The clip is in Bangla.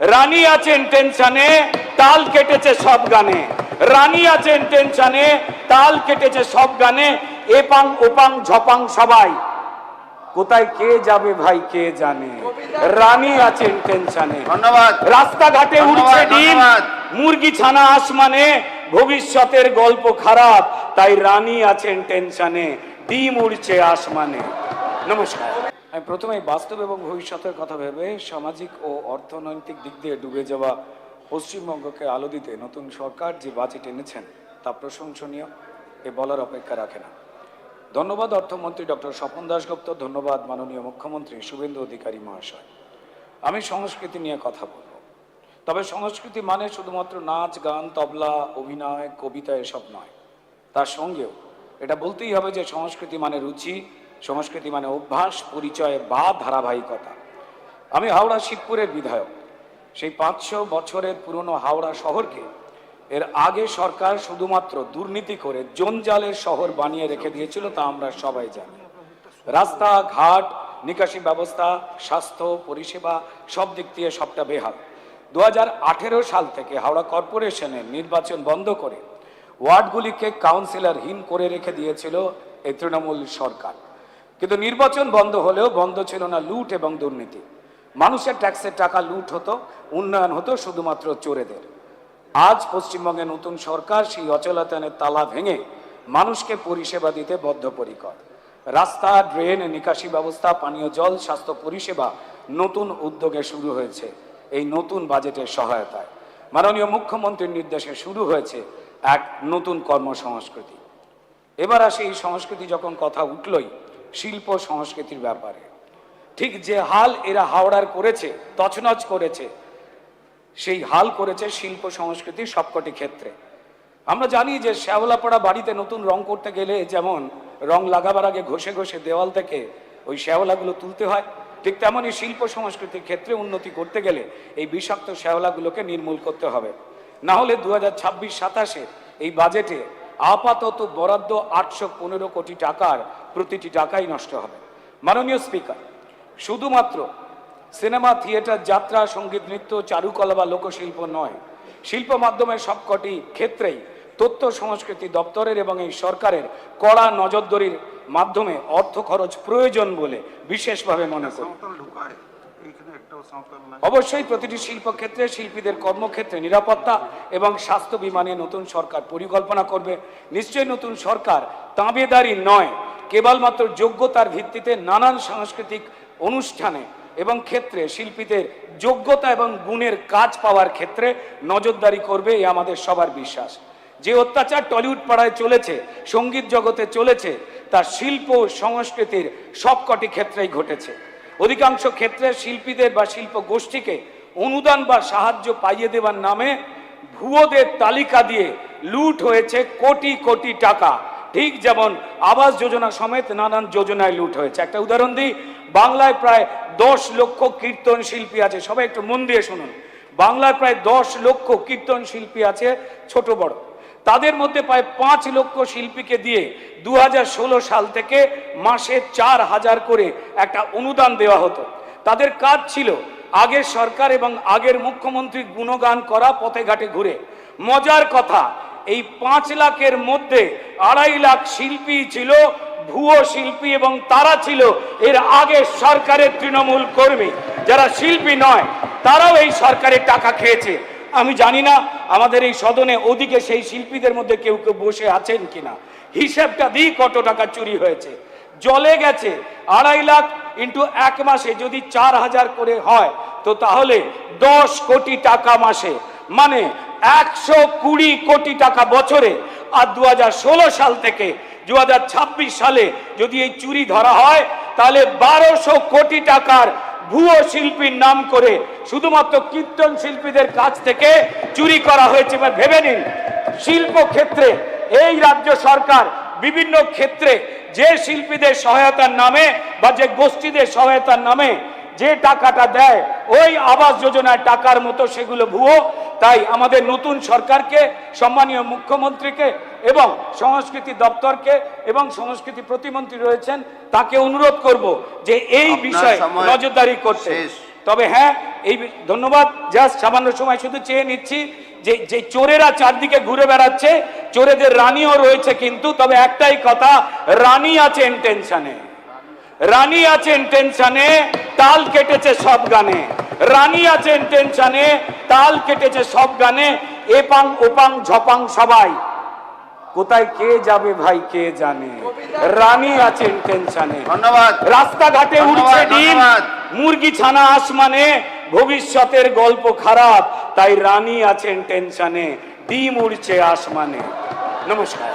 রানী আছেন টেনশনে, তাল কেটেছে সব গানে। রানী আছেন টেনশনে, তাল কেটেছে সব গানে। এপাং ওপাং ঝপাং সবাই, কোথায় কে যাবে ভাই কে জানে। রানী আছেন টেনশনে। ধন্যবাদ। রাস্তাঘাটে উঠছে ডিম, মুরগি ছানা আসমানে। ভবিষ্যতের গল্প খারাপ, তাই রানী আছেন টেনশনে, ডিম উড়ছে আসমানে। নমস্কার। আমি প্রথমে বাস্তব এবং ভবিষ্যতের কথা ভেবে সামাজিক ও অর্থনৈতিক দিক দিয়ে ডুবে যাওয়া পশ্চিমবঙ্গকে আলো দিতে নতুন সরকার যে বাজেট এনেছেন তা প্রশংসনীয়, এ বলার অপেক্ষা রাখে না। ধন্যবাদ অর্থমন্ত্রী ডক্টর স্বপন দাশগুপ্ত, ধন্যবাদ মাননীয় মুখ্যমন্ত্রী শুভেন্দু অধিকারী মহাশয়। আমি সংস্কৃতি নিয়ে কথা বলব, তবে সংস্কৃতি মানে শুধুমাত্র নাচ গান তবলা অভিনয় কবিতা এসব নয়। তার সঙ্গেও এটা বলতেই হবে যে সংস্কৃতি মানে রুচি, সংস্কৃতি মানে অভ্যাস, পরিচয় বা ধারাবাহিকতা। আমি হাওড়া শিবপুরের বিধায়ক। সেই 500 বছরের পুরনো হাওড়া শহরকে এর আগে সরকার শুধুমাত্র দুর্নীতি করে জঞ্জালের শহর বানিয়ে রেখে দিয়েছিল, তা আমরা সবাই জানি। রাস্তা ঘাট, নিকাশি ব্যবস্থা, স্বাস্থ্য পরিষেবা সব দিক দিয়ে সবটা বেহাল। 2018 সাল থেকে হাওড়া কর্পোরেশনের নির্বাচন বন্ধ করে ওয়ার্ডগুলিকে কাউন্সিলরহীন করে রেখে দিয়েছিল এই তৃণমূল সরকার। কিন্তু নির্বাচন বন্ধ হলেও বন্ধ ছিল না লুট এবং দুর্নীতি। মানুষের ট্যাক্সের টাকা লুট হতো, উন্নয়ন হতো শুধুমাত্র চোরেদের। আজ পশ্চিমবঙ্গে নতুন সরকার সেই অচলায়তনের তালা ভেঙে মানুষকে পরিষেবা দিতে বদ্ধপরিকর। রাস্তা, ড্রেন, নিকাশি ব্যবস্থা, পানীয় জল, স্বাস্থ্য পরিষেবা নতুন উদ্যোগে শুরু হয়েছে এই নতুন বাজেটের সহায়তায়। মাননীয় মুখ্যমন্ত্রীর নির্দেশে শুরু হয়েছে এক নতুন কর্মসংস্কৃতি। এবার আসে এই সংস্কৃতি যখন কথা উঠলই শিল্প সংস্কৃতির ব্যাপারে। ঠিক যে হাল এরা হাওড়ার করেছে, তছনছ করেছে, সেই হাল করেছে শিল্প সংস্কৃতির সবকটি ক্ষেত্রে। আমরা জানি যে শ্যাওলাপাড়া বাড়িতে নতুন রং করতে গেলে যেমন রং লাগাবার আগে ঘষে ঘষে দেওয়াল থেকে ওই শ্যাওলাগুলো তুলতে হয়, ঠিক তেমনই শিল্প সংস্কৃতির ক্ষেত্রে উন্নতি করতে গেলে এই বিষাক্ত শ্যাওলাগুলোকে নির্মূল করতে হবে। না হলে 2026-27 এই বাজেটে আপাতত বরাদ্দ 815 কোটি টাকার প্রতিটি টাকাই নষ্ট হবে। মাননীয় স্পিকার, শুধুমাত্র সিনেমা, থিয়েটার, যাত্রা, সঙ্গীত, নৃত্য, চারুকলা বা লোকশিল্প নয়, শিল্প মাধ্যমের সবকটি ক্ষেত্রেই তথ্য সংস্কৃতি দপ্তরের এবং এই সরকারের কড়া নজরদারির মাধ্যমে অর্থ খরচ প্রয়োজন বলে বিশেষভাবে মনে করি। অবশ্যই প্রতিটি শিল্পক্ষেত্রে শিল্পীদের কর্মক্ষেত্রে নিরাপত্তা এবং স্বাস্থ্য বীমা নিয়ে নতুন সরকার পরিকল্পনা করবে। নিশ্চয়ই নতুন সরকার তাঁবেদারি নয়, কেবলমাত্র যোগ্যতার ভিত্তিতে নানান সাংস্কৃতিক অনুষ্ঠানে এবং ক্ষেত্রে শিল্পীদের যোগ্যতা এবং গুণের কাজ পাওয়ার ক্ষেত্রে নজরদারি করবে, এ আমাদের সবার বিশ্বাস। যে অত্যাচার টলিউড পাড়ায় চলেছে, সঙ্গীত জগতে চলেছে, তা শিল্প সংস্কৃতির সবকটি ক্ষেত্রেই ঘটেছে। অধিকাংশ ক্ষেত্রে শিল্পীদের বা শিল্প গোষ্ঠীকে অনুদান বা সাহায্য পাইয়ে দেওয়ার নামে ভুয়োদের তালিকা দিয়ে লুট হয়েছে কোটি কোটি টাকা। ঠিক যেমন আবাস যোজনা সমেত নানান যোজনায় লুট হয়েছে। একটা উদাহরণ দিই, বাংলায় প্রায় 10 লক্ষ কীর্তন শিল্পী আছে। সবাই একটু মন দিয়ে শুনুন, বাংলায় প্রায় 10 লক্ষ কীর্তন শিল্পী আছে, ছোট বড়। তাদের মধ্যে প্রায় 5 লক্ষ শিল্পীকে দিয়ে 2016 সাল থেকে মাসে 4000 করে একটা অনুদান দেওয়া হতো। তাদের কাজ ছিল আগের সরকার এবং আগের মুখ্যমন্ত্রী গুণগান করা, পথে ঘাটে ঘুরে। মজার কথা, এই 5 লাখের মধ্যে 2.5 লাখ শিল্পী ছিল ভুয়ো শিল্পী এবং তারা ছিল এর আগের সরকারের তৃণমূল কর্মী। যারা শিল্পী নয় তারাও এই সরকারের টাকা খেয়েছে। আমি জানি না আমাদের এই সদনে ওদিকে সেই শিল্পীদের মধ্যে কেউ কেউ বসে আছেন কিনা, হিসাবটা দিই কত টাকা চুরি হয়েছে। জলে গেছে 2.5 লাখ ইন্টু 1 মাসে যদি 4000 করে হয় তো তাহলে 10 কোটি টাকা মাসে, মানে 120 কোটি টাকা বছরে। আর 2016 সাল থেকে 2026 সালে যদি এই চুরি ধরা হয় তাহলে 1200 কোটি টাকার ভুয়ো শিল্পীর নাম করে শুধুমাত্র কীর্তন শিল্পীদের কাছ থেকে চুরি করা হয়েছে। এবার ভেবে নিন, শিল্প ক্ষেত্রে এই রাজ্য সরকার বিভিন্ন ক্ষেত্রে যে শিল্পীদের সহায়তার নামে বা যে গোষ্ঠীদের সহায়তার নামে যে টাকাটা দেয় ওই আবাস যোজনার টাকার মতো সেগুলো ভুয়ো। তাই আমাদের নতুন সরকারকে, সম্মানীয় মুখ্যমন্ত্রীকে এবং সংস্কৃতি দপ্তরকে এবং সংস্কৃতি প্রতিমন্ত্রী রয়েছেন তাকে অনুরোধ করব যে এই বিষয়ে নজরদারি করতে। তবে হ্যাঁ, এই ধন্যবাদ, জাস্ট সামান্য সময় শুধু চেয়ে নিচ্ছি যে যে চোরেরা চারদিকে ঘুরে বেড়াচ্ছে, চোরেদের রানীও রয়েছে কিন্তু, তবে একটাই কথা, রানী আছেন টেনশনে, রানী আছেন টেনশনে, তাল কেটেছে সব গানে, রানী আছেন টেনশনে, তাল কেটেছে সব গানে, এপাং ওপাং ঝপাং সবাই, কোথায় কে যাবে ভাই কে জানে, রানী আছেন টেনশনে। ধন্যবাদ। রাস্তাঘাটে উঠছে ডিম, মুরগি ছানা আসমানে, ভবিষ্যতের গল্প খারাপ, তাই রানী আছেন টেনশনে, ডিম উড়ছে আসমানে। নমস্কার।